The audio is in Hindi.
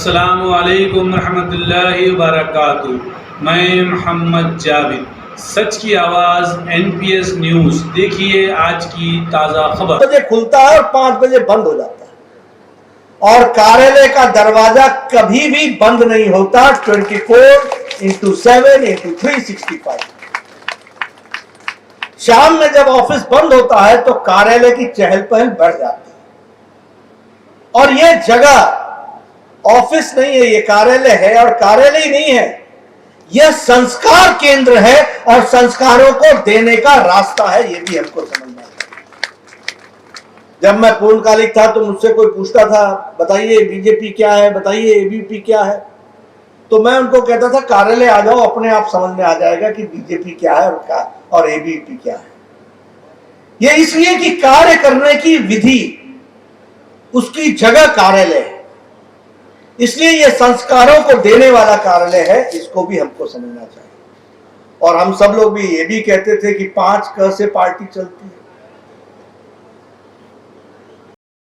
अस्सलामु अलैकुम रहमतुल्लाहि व बरकातुहू। मैं मोहम्मद जावेद, सच की आवाज़ एनपीएस न्यूज़। देखिए आज की ताज़ा खबर। बजे खुलता है और 5 बजे बंद हो जाता है और कार्यालय का दरवाजा कभी भी बंद नहीं होता 24/7/365। शाम में जब ऑफिस बंद होता है तो कार्यालय की चहल पहल बढ़ जाती है। और यह जगह ऑफिस नहीं है, यह कार्यालय है, और कार्यालय ही नहीं है, यह संस्कार केंद्र है और संस्कारों को देने का रास्ता है। यह भी हमको समझना है। जब मैं पूर्णकालिक था तो मुझसे कोई पूछता था, बताइए बीजेपी क्या है, बताइए एबीपी क्या है, तो मैं उनको कहता था कार्यालय आ जाओ, अपने आप समझ में आ जाएगा कि बीजेपी क्या है और एबीपी क्या है। यह इसलिए कि कार्य करने की विधि, उसकी जगह कार्यालय है, इसलिए यह संस्कारों को देने वाला कार्यालय है। इसको भी हमको समझना चाहिए। और हम सब लोग भी ये भी कहते थे कि 5 क से पार्टी चलती है।